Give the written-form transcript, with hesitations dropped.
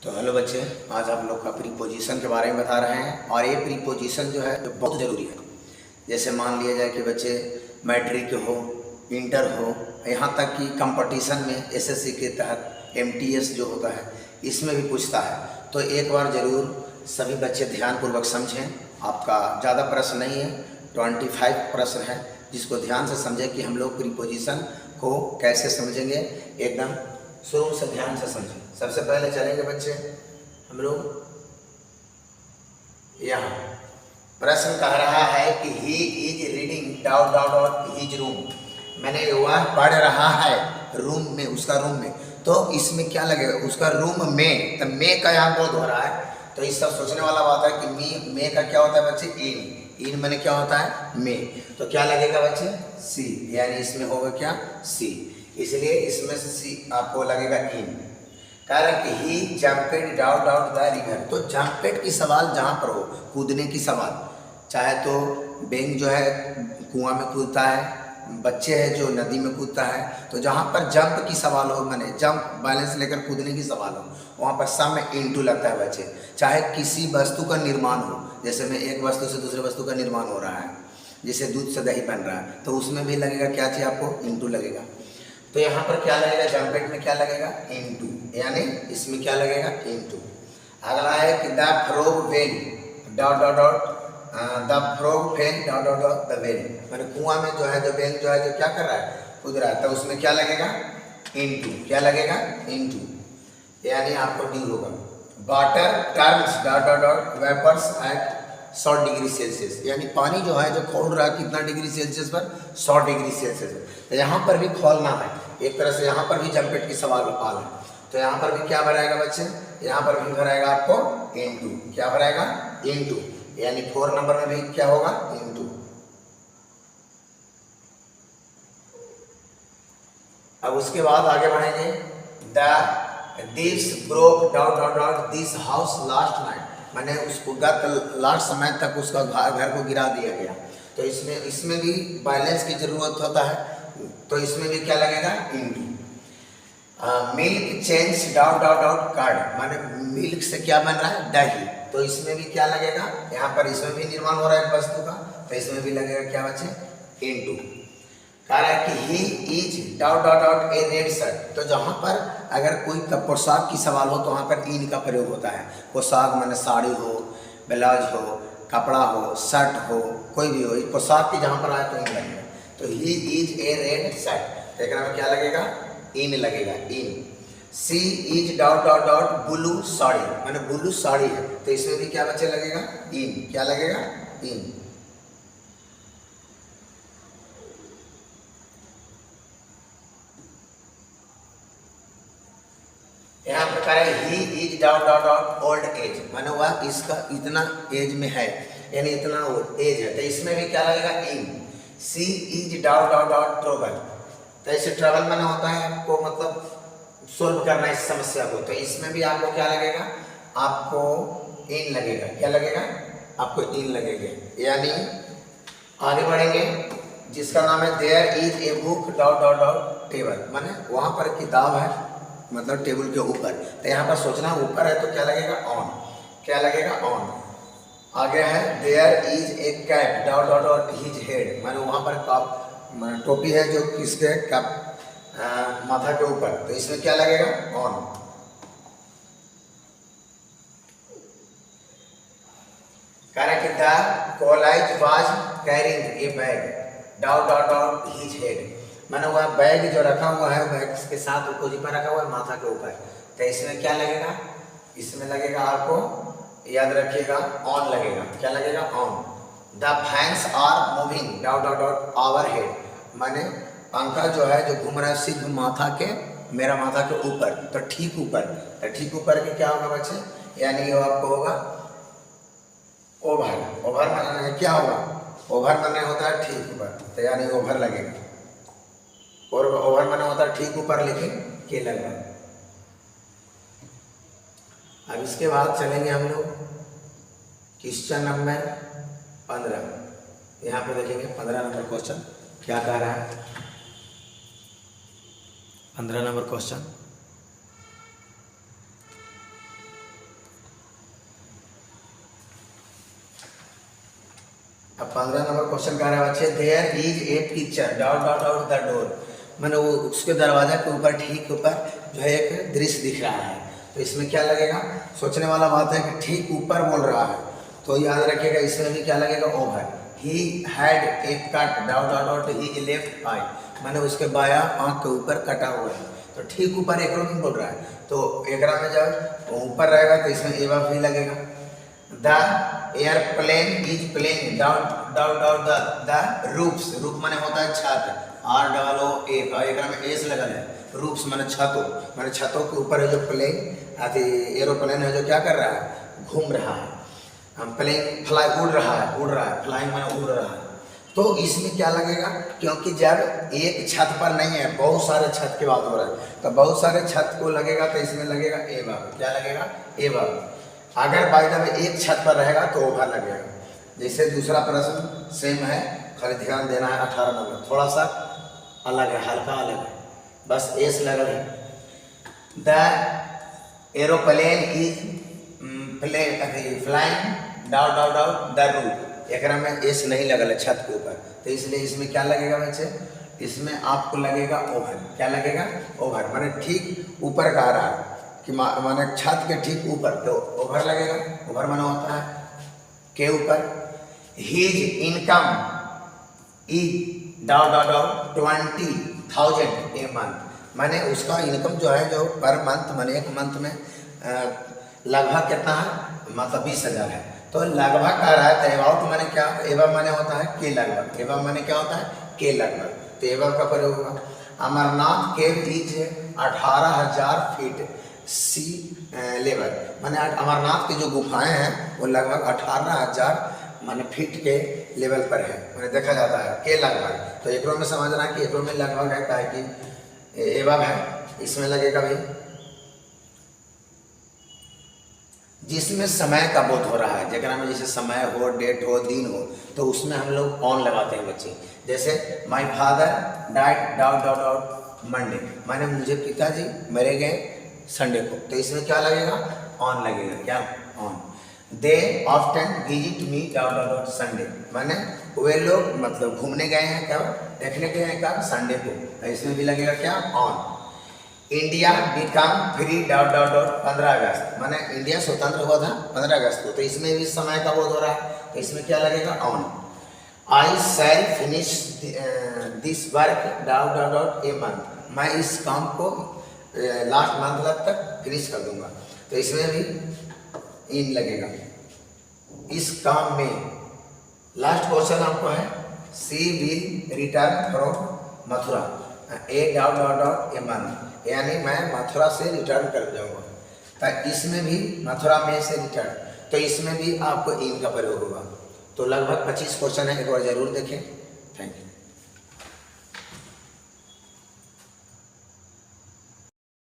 तो हेलो बच्चे, आज आप लोग का प्रीपोजिशन के बारे में बता रहे हैं। और ये प्रीपोजिशन जो है तो बहुत ज़रूरी है। जैसे मान लिया जाए कि बच्चे मैट्रिक हो, इंटर हो, यहाँ तक कि कंपटीशन में एसएससी के तहत एमटीएस जो होता है इसमें भी पूछता है। तो एक बार ज़रूर सभी बच्चे ध्यानपूर्वक समझें। आपका ज़्यादा प्रश्न नहीं है, 25 प्रश्न है, जिसको ध्यान से समझें कि हम लोग प्रीपोजिशन को कैसे समझेंगे। एकदम शुरू से ध्यान से समझें। सबसे पहले चलेंगे बच्चे हम लोग यहाँ। प्रश्न कह रहा है कि he is reading dot dot dot his room. मैंने वह पढ़ रहा है रूम में, उसका रूम में। तो इसमें क्या लगेगा, उसका रूम में। तो में का यहाँ बोध हो रहा है, तो इस सब सोचने वाला बात है कि में का क्या होता है बच्चे, इन मैंने क्या होता है में। तो क्या लगेगा बच्चे, सी, यानी इसमें होगा क्या, सी। इसलिए इसमें से सी आपको लगेगा इन। कारण कि ही जंपेड डाउट डाउट द रिवर। तो जंपेड की सवाल जहाँ पर हो, कूदने की सवाल, चाहे तो बेंग जो है कुआं में कूदता है, बच्चे है जो नदी में कूदता है। तो जहाँ पर जंप की सवाल हो, मैंने जंप बैलेंस लेकर कूदने की सवाल हो, वहाँ पर सब में इनटू लगता है बच्चे। चाहे किसी वस्तु का निर्माण हो, जैसे में एक वस्तु से दूसरे वस्तु का निर्माण हो रहा है, जैसे दूध से दही बन रहा है, तो उसमें भी लगेगा क्या चाहिए आपको, इनटू लगेगा। तो यहाँ पर क्या लगेगा, जंपेड में क्या लगेगा, इनटू, यानी इसमें क्या लगेगा, इनटू। अगला है कि the frog well dot dot dot, the frog fail dot dot dot the well. मैंने कुआं में जो है जो बेल जो है जो क्या कर रहा है, कूद रहा है, तो उसमें क्या लगेगा, इनटू। क्या लगेगा, इनटू, यानी आपको डी होगा। Water turns dot dot dot vapours at 100 degree Celsius. यानी पानी जो है जो खोल रहा है कितना डिग्री सेल्सियस पर, 100 डिग्री सेल्सियस। तो यहाँ पर भी खोलना है एक तरह से, यहाँ पर भी जंपेट की सवाल है। तो यहाँ पर भी क्या भराएगा बच्चे, यहाँ पर भी भराएगा आपको इनटू। क्या भराएगा, इनटू, यानी 4 नंबर में भी क्या होगा, इनटू। अब उसके बाद आगे बढ़ेंगे। The this broke dot dot dot this house last night. मैंने उसको लास्ट समय तक उसका घर को गिरा दिया गया। तो इसमें भी बैलेंस की जरूरत होता है। तो इसमें भी क्या लगेगा, into. Milk change dot dot dot card. माने मिल्क से क्या बन रहा है, दही। तो इसमें भी क्या लगेगा, यहाँ पर इसमें भी निर्माण हो रहा है वस्तु का, तो इसमें भी लगेगा क्या बच्चे, इनटू। कह रहा है कि he is dot dot dot A red shirt. तो जहाँ पर अगर कोई पोशाक की सवाल हो तो वहाँ पर इन का प्रयोग होता है। पोशाक माने साड़ी हो, ब्लाउज हो, कपड़ा हो, शर्ट हो, कोई भी हो, पोशाक की जहाँ पर आए तो इन लगेगा। तो he is a red shirt, तो एक में क्या लगेगा, इन लगेगा, in. She is dot dot dot blue sari. माने ब्लू साड़ी है, तो इसमें भी क्या बच्चे लगेगा, इन। क्या लगेगा, इन। यहाँ प्रकार है he is dot dot dot old age. माने वह इसका इतना एज में है, यानी इतना एज है, तो इसमें भी क्या लगेगा, in. She is dot dot dot trouble. तो ऐसे ट्रबल माने होता है आपको मतलब सोल्व करना इस समस्या को, तो इसमें भी आपको क्या लगेगा, आपको इन लगेगा। क्या लगेगा, आपको इन लगेगा। यानी आगे बढ़ेंगे, जिसका नाम है there is a book dot dot dot table. माने वहाँ पर किताब है, मतलब टेबल के ऊपर। तो यहाँ पर सोचना ऊपर है तो क्या लगेगा, ऑन। क्या लगेगा, ऑन। आगे है there is a cap dot dot dot his head. माने वहाँ पर कप टोपी है जो किसके, कैप माथा के ऊपर, तो इसमें क्या लगेगा, on. Correct. The college was carrying a bag dot dot dot his head. मैंने वह बैग जो रखा हुआ है, बैग के साथ कोजी पर रखा हुआ है माथा के ऊपर, तो इसमें क्या लगेगा, इसमें लगेगा आपको याद रखिएगा, ऑन लगेगा। क्या लगेगा, on. The fans are moving dot dot dot our head. माने पंखा जो है जो घूम रहा है सिर्फ माथा के, मेरा माथा के ऊपर, तो ठीक ऊपर। तो ठीक ऊपर के क्या होगा बच्चे, यानी ये आपको होगा ओवर। ओवर माने क्या होगा, ओवर माने होता है ठीक ऊपर, तो यानी ओवर लगेगा। और ओवर माने होता है ठीक ऊपर, लेकिन के लगेगा। अब इसके बाद चलेंगे हम लोग क्वेश्चन नंबर 15। यहाँ पे देखेंगे 15 नंबर क्वेश्चन क्या कह रहा है। 15 नंबर क्वेश्चन, क्वेश्चन कह रहा है बच्चे, there is a picture dot dot dot the door, मैंने वो उसके दरवाजा के ऊपर ठीक ऊपर जो है एक दृश्य दिख रहा है। तो इसमें क्या लगेगा, सोचने वाला बात है कि ठीक ऊपर बोल रहा है, तो याद रखिएगा इसमें भी क्या लगेगा, over. He had a cut dot dot dot his left eye, मैंने उसके बाया आँख के ऊपर कटा हुआ है, तो ठीक ऊपर एक नहीं बोल रहा है, तो एकरा में जब ऊपर रहेगा तो इसमें एवा भी लगेगा। The airplane is playing dot dot dot the roofs, roof माने होता है छत, आर डबल ओ एक, और एक में एस लगल है, रूफ्स माने छतों, माने छतों के ऊपर है जो प्लेन अति एरोप्लेन है जो क्या कर रहा है, घूम रहा है। हम प्लेन फ्लाई उड़ रहा है, फ्लाइंग माने उड़ रहा है। तो इसमें क्या लगेगा, क्योंकि जब एक छत पर नहीं है, बहुत सारे छत की बात हो रहा है, तो बहुत सारे छत को लगेगा तो इसमें लगेगा ए वर्ब, क्या लगेगा, ए वर्ब। अगर बाय द वे एक छत पर रहेगा तो ओवर लगेगा। जैसे दूसरा प्रश्न सेम है, खाली ध्यान देना है 18 नंबर, थोड़ा सा अलग है, हल्का अलग है, बस एस लगल है। The aeroplane is flying doubt doubt doubt the roof, एक में एस नहीं लगल है छत के ऊपर, तो इसलिए इसमें क्या लगेगा बच्चे, इसमें आपको लगेगा ओवर, क्या लगेगा, ओवर, माने ठीक ऊपर का आ रहा है कि माने छत के ठीक ऊपर, तो ओवर लगेगा। ओवर माने होता है के ऊपर। His income is dot dot dot 20,000 a month, माने उसका इनकम जो है जो पर मंथ माने एक मंथ में लगभग कितना है, मतलब 20,000 है, तो लगभग कह रहा है, तो एबाउट माने क्या, एवं माने होता है के लगभग, एवं माने क्या होता है, के लगभग, तो एवं का प्रयोग होगा। Amarnath cave is 18,000 feet sea level, माने अमरनाथ की जो गुफाएं हैं वो लगभग 18,000 माने फीट के लेवल पर है, मैंने देखा जाता है के लगभग, तो एकरों में समझना कि एकरों में लगभग है, क्या कि एवं है, इसमें लगेगा भाई जिसमें समय का बोध हो रहा है, जगह में जैसे समय हो, डेट हो, दिन हो, तो उसमें हम लोग ऑन लगाते हैं बच्चे। जैसे my father died dot dot dot Monday, माने मुझे पिताजी मरे गए संडे को, तो इसमें क्या लगेगा, ऑन लगेगा, क्या on. They often visit me dot dot dot Sunday, माने वे लोग मतलब घूमने गए हैं, क्या देखने गए हैं, क्या संडे को, तो इसमें भी लगेगा क्या, on. India become free dot dot dot 15 अगस्त, माने इंडिया स्वतंत्र हुआ था 15 अगस्त को, तो इसमें भी समय का बोध हो रहा है, तो इसमें क्या लगेगा, on. I shall finish this work dot dot dot a month, मैं इस काम को लास्ट मंथ तक फिनिश कर दूंगा, तो इसमें भी इन लगेगा। इस काम में लास्ट क्वेश्चन आपको है, she will return from Mathura a dot dot dot a month, यानी मैं मथुरा से रिटर्न कर जाऊंगा, तो इसमें भी मथुरा में से रिटर्न, तो इसमें भी आपको इन का प्रयोग होगा। तो लगभग 25 क्वेश्चन है, एक बार जरूर देखें। Thank you.